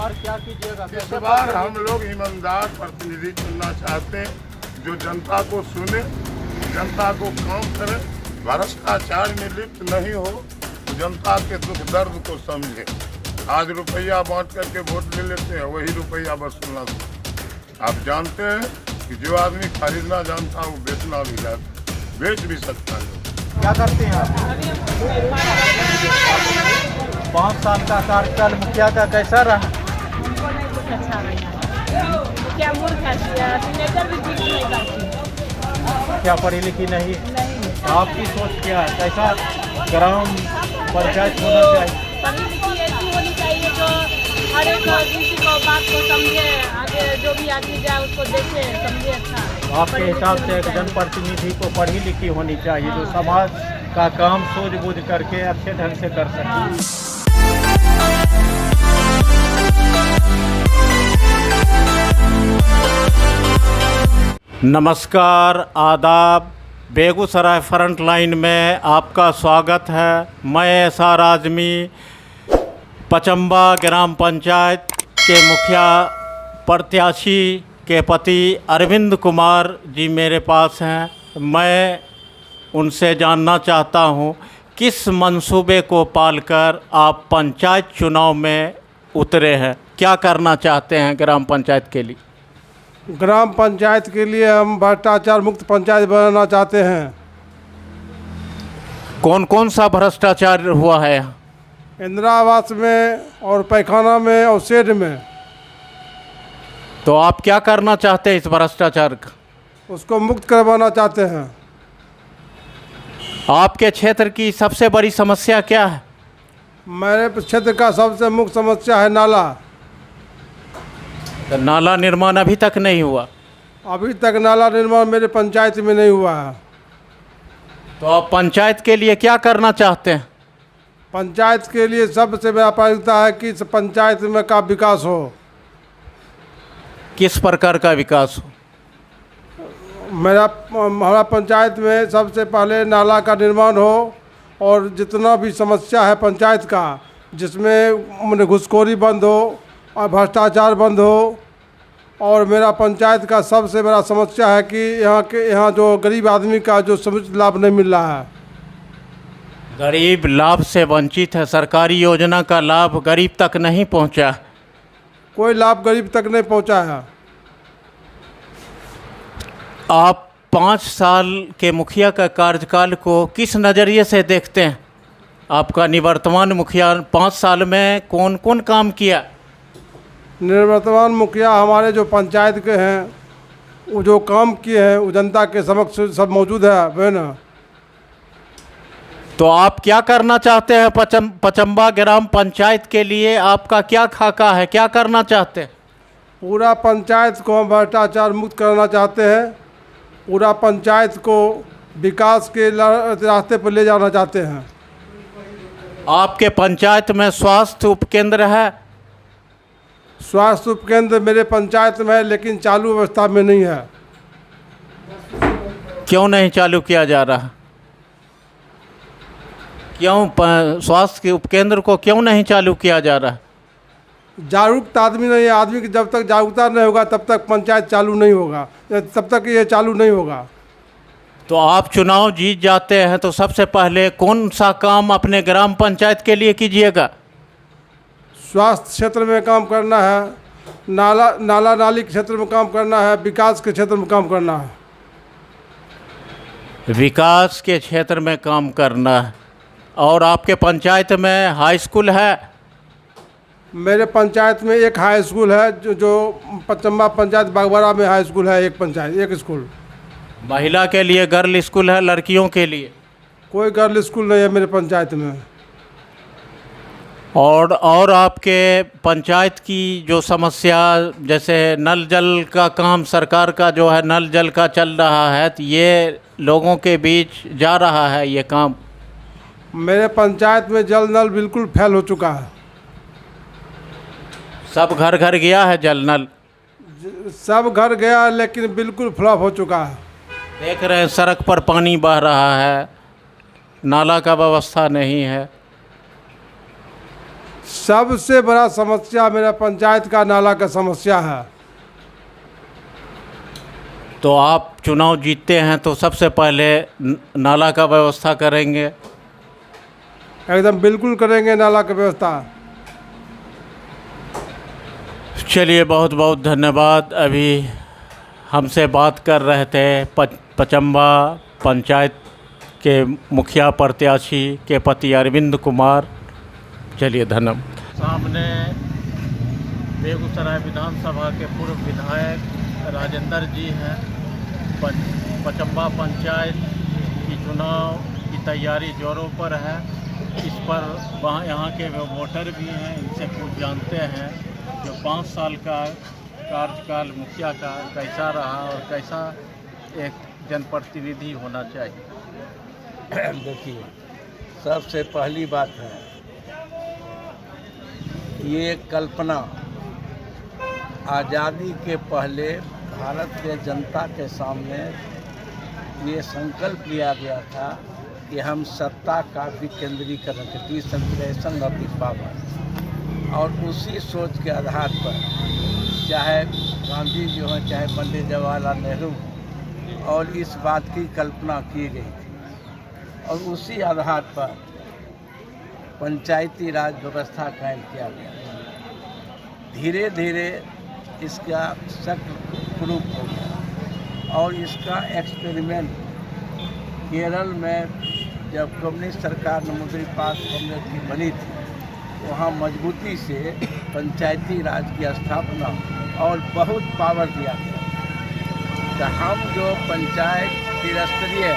बार क्या कीजिएगा? इस बार हम लोग ईमानदार प्रतिनिधि चुनना चाहते हैं, जो जनता को सुने, जनता को काम करे, भ्रष्टाचार में लिप्त नहीं हो, जनता के दुख दर्द को समझे। आज रुपया बांट करके वोट ले लेते हैं, वही रुपया वसूलना। आप जानते हैं कि जो आदमी खरीदना जानता है वो बेचना भी जाता, बेच भी सकता है। क्या करते हैं आप? 5 साल का कार्यकाल मुखिया का कैसा रहा? हमको नहीं कुछ अच्छा लगा। क्या मूर्ख है, सिग्नेचर भी ठीक नहीं करती। क्या पढ़ी लिखी नहीं? नहीं, आपकी सोच क्या है? कैसा ग्राम पंचायत होना चाहिए? पढ़ी लिखी ऐसी होनी चाहिए जो हर एक किसी को बात को समझे, आगे जो भी आदमी जाए उसको देखे समझे। अच्छा, आपके हिसाब से एक जनप्रतिनिधि को पढ़ी लिखी होनी चाहिए, जो समाज का काम सूझबूझ करके अच्छे ढंग से कर सके। नमस्कार, आदाब। बेगूसराय फ्रंट लाइन में आपका स्वागत है। मैं एसआर आजमी, पचम्बा ग्राम पंचायत के मुखिया प्रत्याशी के पति अरविंद कुमार जी मेरे पास हैं। मैं उनसे जानना चाहता हूं, किस मंसूबे को पालकर आप पंचायत चुनाव में उतरे हैं? क्या करना चाहते हैं ग्राम पंचायत के लिए? ग्राम पंचायत के लिए हम भ्रष्टाचार मुक्त पंचायत बनाना चाहते हैं। कौन कौन सा भ्रष्टाचार हुआ है? इंदिरा आवास में और पैखाना में और शेड में। तो आप क्या करना चाहते हैं इस भ्रष्टाचार का? उसको मुक्त करवाना चाहते हैं। आपके क्षेत्र की सबसे बड़ी समस्या क्या है? मेरे क्षेत्र का सबसे मुख्य समस्या है नाला। तो नाला निर्माण अभी तक नहीं हुआ? अभी तक नाला निर्माण मेरे पंचायत में नहीं हुआ है। तो आप पंचायत के लिए क्या करना चाहते हैं? पंचायत के लिए सबसे बड़ा प्राथमिकता है कि इस पंचायत में का विकास हो। किस प्रकार का विकास हो? हमारा पंचायत में सबसे पहले नाला का निर्माण हो, और जितना भी समस्या है पंचायत का, जिसमें घुसखोरी बंद हो और भ्रष्टाचार बंद हो। और मेरा पंचायत का सबसे बड़ा समस्या है कि यहाँ जो गरीब आदमी का जो समुचित लाभ नहीं मिल रहा है। गरीब लाभ से वंचित है, सरकारी योजना का लाभ गरीब तक नहीं पहुंचा। कोई लाभ गरीब तक नहीं पहुंचा है। आप 5 साल के मुखिया का कार्यकाल को किस नज़रिए से देखते हैं? आपका निवर्तमान मुखिया 5 साल में कौन कौन काम किया? निवर्तमान मुखिया हमारे जो पंचायत के हैं, वो जो काम किए हैं वो जनता के समक्ष सब मौजूद है ना। तो आप क्या करना चाहते हैं पचम्बा ग्राम पंचायत के लिए? आपका क्या खाका है, क्या करना चाहते हैं? पूरा पंचायत को हम भ्रष्टाचार मुक्त करना चाहते हैं। पूरा पंचायत को विकास के रास्ते पर ले जाना चाहते हैं। आपके पंचायत में स्वास्थ्य उपकेंद्र है? स्वास्थ्य उपकेंद्र मेरे पंचायत में है, लेकिन चालू अवस्था में नहीं है। क्यों नहीं चालू किया जा रहा? क्यों स्वास्थ्य के उपकेंद्र को क्यों नहीं चालू किया जा रहा? जागरूकता आदमी नहीं है। आदमी की जब तक जागरूकता नहीं होगा तब तक पंचायत चालू नहीं होगा, तब तक ये चालू नहीं होगा। तो आप चुनाव जीत जाते हैं तो सबसे पहले कौन सा काम अपने ग्राम पंचायत के लिए कीजिएगा? स्वास्थ्य क्षेत्र में काम करना है, नाला नाली के क्षेत्र में काम करना है, विकास के क्षेत्र में काम करना है। विकास के क्षेत्र में काम करना है। और आपके पंचायत में हाई स्कूल है? मेरे पंचायत में एक हाई स्कूल है, जो पचम्बा पंचायत बागबारा में हाई स्कूल है। एक स्कूल। महिला के लिए गर्ल स्कूल है, लड़कियों के लिए? कोई गर्ल स्कूल नहीं है मेरे पंचायत में। और आपके पंचायत की जो समस्या, जैसे नल जल का काम सरकार का जो है नल जल का चल रहा है, तो ये लोगों के बीच जा रहा है ये काम? मेरे पंचायत में जल नल बिल्कुल फेल हो चुका है। सब घर घर गया है जल नल? सब घर गया, लेकिन बिल्कुल फ्लॉप हो चुका है। देख रहे हैं सड़क पर पानी बह रहा है, नाला का व्यवस्था नहीं है। सबसे बड़ा समस्या मेरा पंचायत का नाला का समस्या है। तो आप चुनाव जीतते हैं तो सबसे पहले नाला का व्यवस्था करेंगे? एकदम बिल्कुल करेंगे नाला की व्यवस्था। चलिए, बहुत बहुत धन्यवाद। अभी हमसे बात कर रहे थे पचम्बा पंचायत के मुखिया प्रत्याशी के पति अरविंद कुमार। चलिए, धन्यवाद। सामने बेगूसराय विधानसभा के पूर्व विधायक राजेंद्र जी हैं। पचम्बा पंचायत की चुनाव की तैयारी जोरों पर है। इस पर वहाँ यहाँ के वोटर भी हैं, इनसे कुछ जानते हैं जो 5 साल का कार्यकाल मुखिया का कैसा रहा और कैसा एक जनप्रतिनिधि होना चाहिए। देखिए, सबसे पहली बात है, ये कल्पना आज़ादी के पहले भारत के जनता के सामने ये संकल्प लिया गया था कि हम सत्ता का विकेंद्रीकरण, डिसेंट्रलाइजेशन ऑफ द पावर, और उसी सोच के आधार पर चाहे गांधी जी हों, चाहे पंडित जवाहरलाल नेहरू, और इस बात की कल्पना की गई थी और उसी आधार पर पंचायती राज व्यवस्था कायम किया गया। धीरे धीरे इसका शक्ल रूप हो गया और इसका एक्सपेरिमेंट केरल में जब कम्युनिस्ट सरकार नमूदी पास कांग्रेस की बनी थी, वहाँ मजबूती से पंचायती राज की स्थापना और बहुत पावर दिया गया। तो हम जो पंचायत त्रिस्तरीय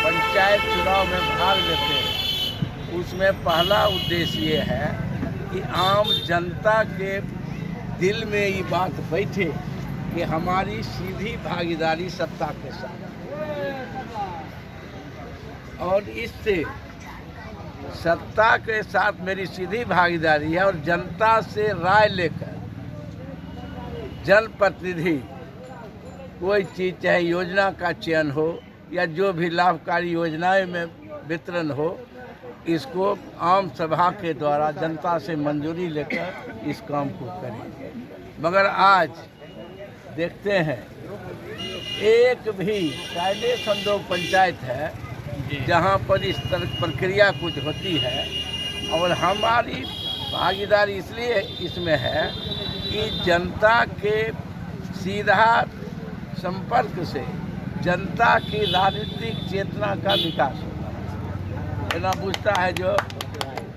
पंचायत चुनाव में भाग लेते हैं, उसमें पहला उद्देश्य ये है कि आम जनता के दिल में ये बात बैठे कि हमारी सीधी भागीदारी सत्ता के साथ, और इससे सत्ता के साथ मेरी सीधी भागीदारी है और जनता से राय लेकर जनप्रतिनिधि कोई चीज़, चाहे योजना का चयन हो या जो भी लाभकारी योजनाएं में वितरण हो, इसको आम सभा के द्वारा जनता से मंजूरी लेकर इस काम को करेंगे। मगर आज देखते हैं एक भी कायदे संदोग पंचायत है जहां पर इस तरह प्रक्रिया कुछ होती है, और हमारी भागीदारी इसलिए इसमें है कि जनता के सीधा संपर्क से जनता की राजनीतिक चेतना का विकास होता है। ना पूछता है जो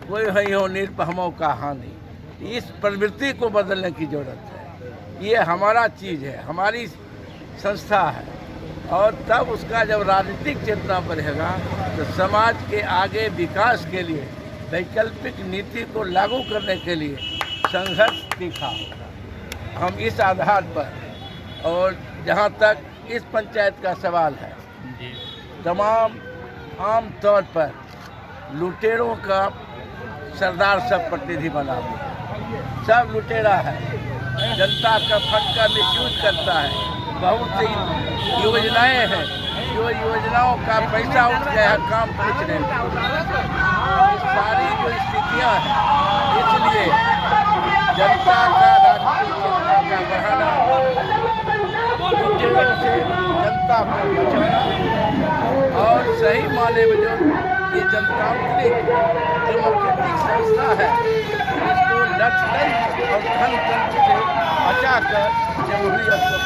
कोई है हो निरपहमों का हानि, इस प्रवृत्ति को बदलने की जरूरत है। ये हमारा चीज़ है, हमारी संस्था है, और तब उसका जब राजनीतिक चेतना बढ़ेगा तो समाज के आगे विकास के लिए वैकल्पिक नीति को लागू करने के लिए संघर्ष तीखा होगा। हम इस आधार पर, और जहाँ तक इस पंचायत का सवाल है, तमाम आम तौर पर लुटेरों का सरदार सब प्रतिनिधि बना दिया। सब लुटेरा है, जनता का फंड का मिसयूज करता है। बहुत सी योजनाएं हैं जो योजनाओं का पैसा उठ गया है, काम कुछ नहीं। सारी जो स्थितियां हैं, इसलिए जनता का राजनीतिक चेतना का बढ़ाना, लुटेरों से जनता को बचाना, और सही माने में जो ये जनतांत्रिक डेमोक्रेटिक संस्था है, इसको लक्ष्य और धनतंत्र से बचाकर जमहूरियत को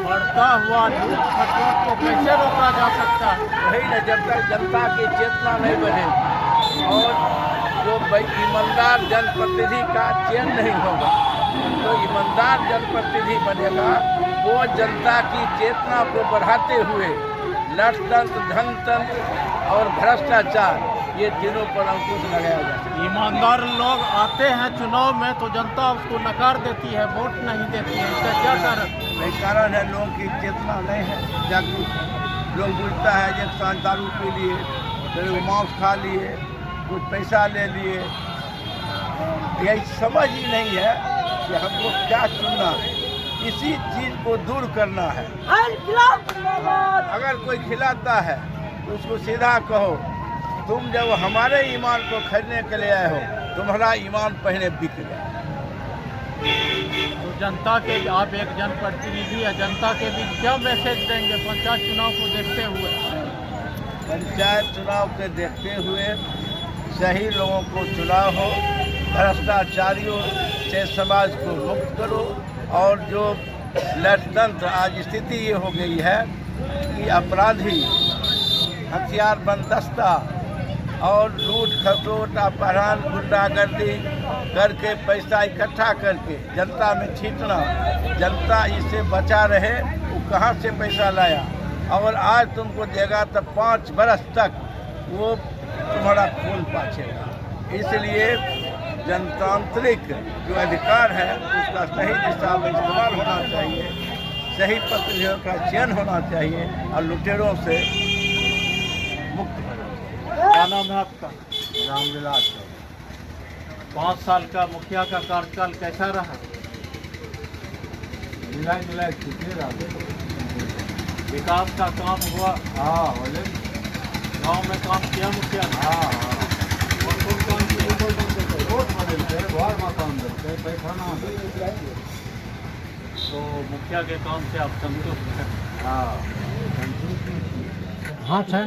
बढ़ता हुआ लूट खसोट को कैसे रोका जा सकता है? वही न, जब तक जनता की चेतना नहीं बढ़े और जो ईमानदार जनप्रतिनिधि का चयन नहीं होगा, तो ईमानदार जनप्रतिनिधि बनेगा वो जनता की चेतना को बढ़ाते हुए लठतंत्र, धनतंत्र और भ्रष्टाचार, ये तीनों पर अंकुश लगाया जाता है। ईमानदार लोग आते हैं चुनाव में तो जनता उसको नकार देती है, वोट नहीं देती है, इसका क्या कारण? यही कारण है, लोगों की चेतना नहीं है, जागरूक। लोग बुझता है कि एक सांझ दारू पी लिए, फिर वो मांस खा लिए, कुछ पैसा ले लिए, यही समझ ही नहीं है कि हमको क्या चुनना है। इसी चीज़ को दूर करना है। अगर कोई खिलाता है तो उसको सीधा कहो तुम जब हमारे ईमान को खरीदने के लिए आए हो, तुम्हारा ईमान पहले बिक गया। तो जनता के, आप एक जनप्रतिनिधि है, जनता के बीच क्या मैसेज देंगे पंचायत चुनाव को देखते हुए? पंचायत चुनाव के देखते हुए सही लोगों को चुनाव हो, भ्रष्टाचारियों से समाज को मुक्त करो, और जो लोकतंत्र आज स्थिति ये हो गई है कि अपराधी हथियार बंदस्ता और लूट खसोट अपहरण गुंडागर्दी करके पैसा इकट्ठा करके जनता में छींटना, जनता इससे बचा रहे, वो कहाँ से पैसा लाया, और आज तुमको देगा तो 5 बरस तक वो तुम्हारा खून पाछेगा। इसलिए जनतांत्रिक जो अधिकार है उसका सही दिशा में इस्तेमाल होना चाहिए, सही प्रतिनिधियों का चयन होना चाहिए और लुटेरों से मुक्त होना चाहिए। क्या नाम है आपका? रामविलास 5 साल का मुखिया का कार्यकाल कैसा रहा? मिला कितने रहा? विकास का काम हुआ? हाँ बोले। गांव में काम किया मुखिया? हाँ कौन काम किया? घर मकान पैखाना। तो मुखिया के काम से आप संतुष्ट हैं? हाँ सर,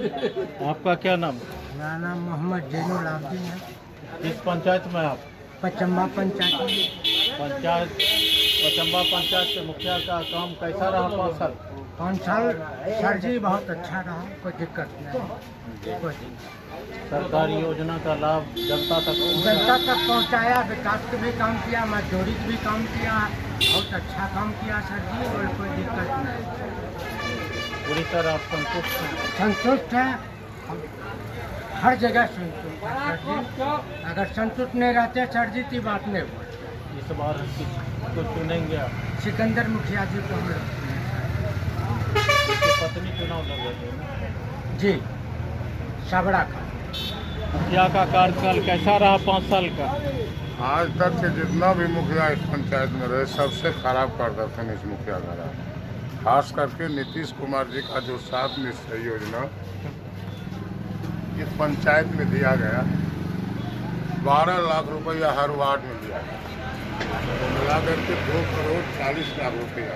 आपका क्या नाम? मेरा नाम मोहम्मद जैनुल आबदीन है। किस पंचायत में आप? पचम्बा पंचायत। पचम्बा पंचायत के मुखिया का काम कैसा रहा 5 साल? 5 साल सर जी बहुत अच्छा रहा, कोई दिक्कत नहीं, कोई सरकारी योजना का लाभ जनता तक जनता तक पहुँचाया, विकास का भी काम किया, मजदूरी का भी काम किया, बहुत अच्छा काम किया सर जी, और कोई दिक्कत नहीं। पूरी तरह आप संतुष्ट हैं? संतुष्ट है, हम हर जगह संतुष्ट है सर जी। अगर संतुष्ट नहीं रहते सर जी तो बात नहीं बोलते। इस बार किसको चुनेंगे आप? सिकंदर मुखिया जी को हम लोग उसकी पत्नी चुनाव लड़ रही है ना? जी सबड़ा का। मुखिया का कार्यकाल कैसा रहा 5 साल का? आज तक के जितना भी मुखिया इस पंचायत में रहे सबसे खराब प्रदर्शन इस मुखिया का रहा। खास करके नीतीश कुमार जी का जो 7 निश्चय योजना इस पंचायत में दिया गया, 12 लाख रुपया हर वार्ड में दिया गया, तो मिला करके 2 करोड़ 40 लाख रुपया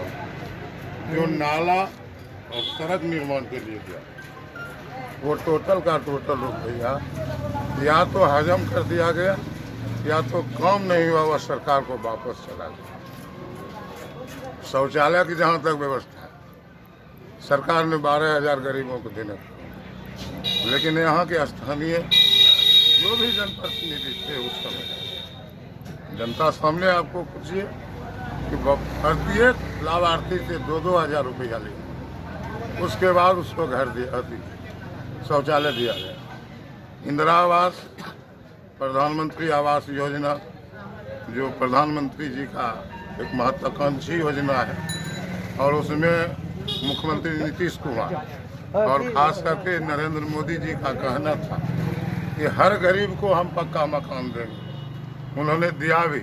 जो नाला और सड़क निर्माण के लिए दिया, वो टोटल का टोटल रुपया या तो हजम कर दिया गया या तो काम नहीं हुआ, वह सरकार को वापस चला गया। शौचालय की जहाँ तक व्यवस्था है, सरकार ने 12,000 गरीबों को देने को, लेकिन यहाँ के स्थानीय जो भी जनप्रतिनिधि थे उस समय, जनता सामने आपको पूछिए कि प्रत्येक लाभार्थी से 2-2 हज़ार रुपया लिया, उसके बाद उसको घर दिया, शौचालय दिया गया। इंदिरा आवास, प्रधानमंत्री आवास योजना जो प्रधानमंत्री जी का एक महत्वाकांक्षी योजना है, और उसमें मुख्यमंत्री नीतीश कुमार और खास करके नरेंद्र मोदी जी का कहना था कि हर गरीब को हम पक्का मकान देंगे। उन्होंने दिया भी।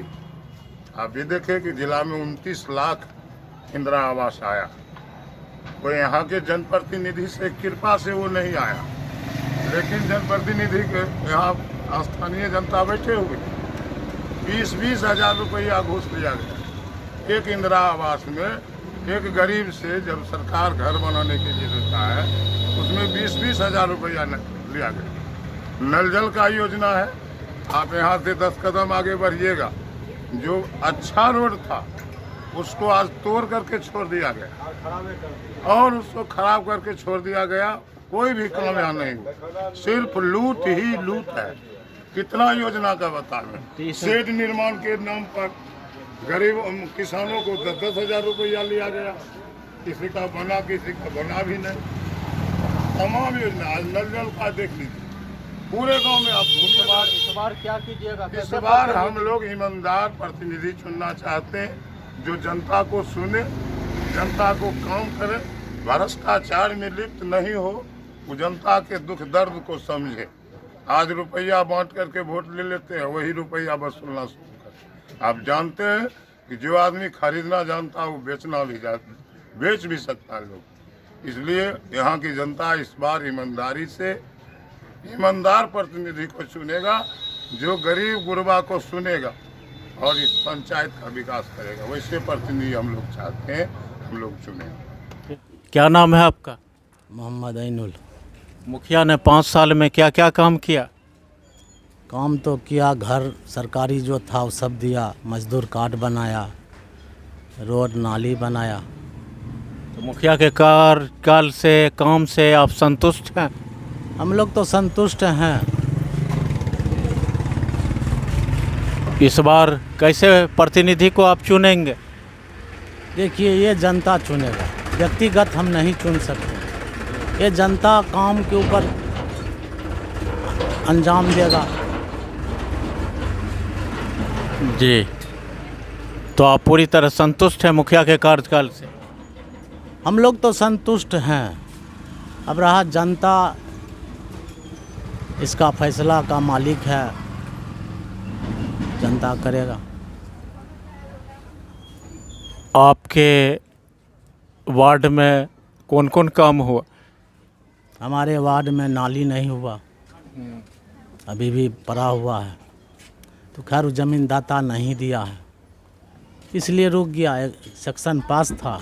आप भी देखें कि जिला में 29 लाख इंदिरा आवास आया। कोई यहाँ के जनप्रतिनिधि से कृपा से वो नहीं आया, लेकिन जनप्रतिनिधि के यहाँ स्थानीय जनता बैठे हुए 20-20 हज़ार रुपया घूस लिया गया एक इंदिरा आवास में। एक गरीब से जब सरकार घर बनाने के लिए देता है, उसमें 20-20 हज़ार रुपया लिया गया। नल जल का योजना है, आप यहाँ से 10 कदम आगे बढ़िएगा, जो अच्छा रोड था उसको आज तोड़ करके छोड़ दिया गया और उसको खराब करके छोड़ दिया गया। कोई भी काम यहाँ नहीं हुआ, सिर्फ लूट ही लूट है। कितना योजना का बताएं। शेड निर्माण के नाम पर गरीब किसानों को 10-10 हज़ार रुपया लिया गया, किसी का बना किसी का बना भी नहीं। तमाम योजना आज नल जल का देख लीजिए पूरे गांव में। आप इस बार क्या कीजिएगा? इस बार हम लोग ईमानदार प्रतिनिधि चुनना चाहते हैं, जो जनता को सुने, जनता को काम करे, भ्रष्टाचार में लिप्त नहीं हो, वो जनता के दुख दर्द को समझे। आज रुपया बांट करके वोट ले लेते हैं, वही रुपया वसूलना शुरू कर। आप जानते हैं कि जो आदमी खरीदना जानता है वो बेचना भी बेच भी सकता है लोग। इसलिए यहाँ की जनता इस बार ईमानदारी से ईमानदार प्रतिनिधि को चुनेगा, जो गरीब गुरबा को सुनेगा और इस पंचायत का विकास करेगा। वैसे प्रतिनिधि हम लोग चाहते हैं, हम लोग चुनेंगे। क्या नाम है आपका? मोहम्मद ऐनुल। मुखिया ने 5 साल में क्या क्या काम किया? काम तो किया, घर सरकारी जो था वो सब दिया, मजदूर कार्ड बनाया, रोड नाली बनाया। तो मुखिया के कार्यकाल से, काम से आप संतुष्ट हैं? हम लोग तो संतुष्ट हैं। इस बार कैसे प्रतिनिधि को आप चुनेंगे? देखिए, ये जनता चुनेगा, व्यक्तिगत हम नहीं चुन सकते। ये जनता काम के ऊपर अंजाम देगा। जी, तो आप पूरी तरह संतुष्ट हैं मुखिया के कार्यकाल से? हम लोग तो संतुष्ट हैं। अब रहा जनता, इसका फैसला का मालिक है, जनता करेगा। आपके वार्ड में कौन कौन काम हुआ? हमारे वार्ड में नाली नहीं हुआ, अभी भी पड़ा हुआ है। तो खैर वो ज़मीनदाता नहीं दिया है, इसलिए रुक गया। एक सेक्शन पास था,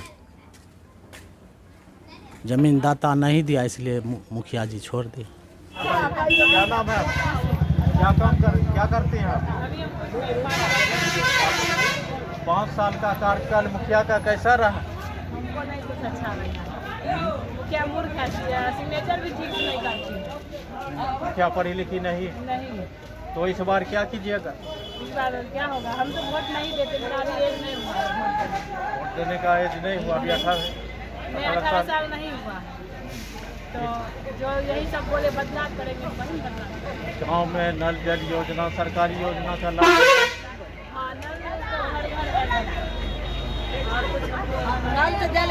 ज़मीनदाता नहीं दिया, इसलिए मुखिया जी छोड़ दिए। क्या नाम है? क्या करते हैं आप? 5 साल का कार्यकाल मुखिया का कैसा रहा? हमको नहीं कुछ अच्छा लगा। मुखिया मूर्ख है, सिग्नेचर भी ठीक से नहीं करती। मुखिया पढ़ी लिखी नहीं, तो इस बार क्या कीजिएगा? इस बार क्या होगा? हम तो वोट नहीं देते, मेरा अभी एज नहीं हुआ है। वोट देने का एज नहीं हुआ, अभी 18 साल नहीं हुआ। तो जो यही सब बोले बदलाव करेंगे, वही बदलाव। गाँव में नल जल योजना, सरकारी योजना का लाभ? हाँ, नल तो हर घर है। और कुछ नल तो जल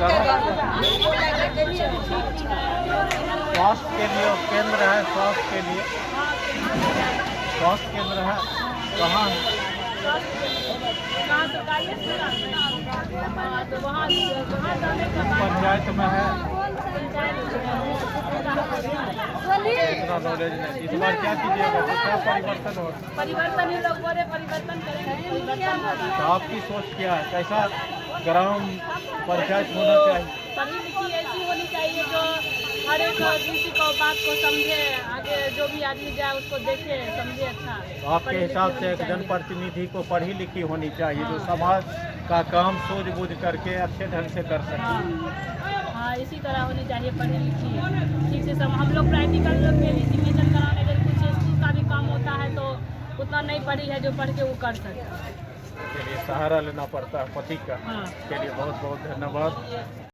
स्वास्थ्य के लिए केंद्र है, स्वास्थ्य के लिए स्वास्थ्य केंद्र है, कहाँ है? तो वहाँ जाने का पंचायत में है? पंचायत इतना नॉलेज नहीं। इस बार क्या कीजिएगा? तो क्या परिवर्तन हो? परिवर्तन ही लोग बोले परिवर्तन करेंगे। तो आपकी सोच क्या है? कैसा ग्राम पंचायत होना चाहिए? पढ़ी लिखी ऐसी होनी चाहिए जो हर एक किसी को बात को समझे, आगे जो भी आदमी जाए उसको देखे समझे। अच्छा, तो आपके हिसाब से एक जनप्रतिनिधि को पढ़ी लिखी होनी चाहिए, जो समाज का काम सूझबूझ करके अच्छे ढंग से कर सके। हाँ, इसी तरह होनी चाहिए, पढ़ी लिखी ठीक से। हम लोग प्रैक्टिकल में भी सिग्नेचर कराने, अगर कुछ स्कूल का भी काम होता है तो उतना नहीं पढ़ी है जो पढ़ के वो कर सके। के लिए सहारा लेना पड़ता है पति का। के लिए बहुत बहुत धन्यवाद।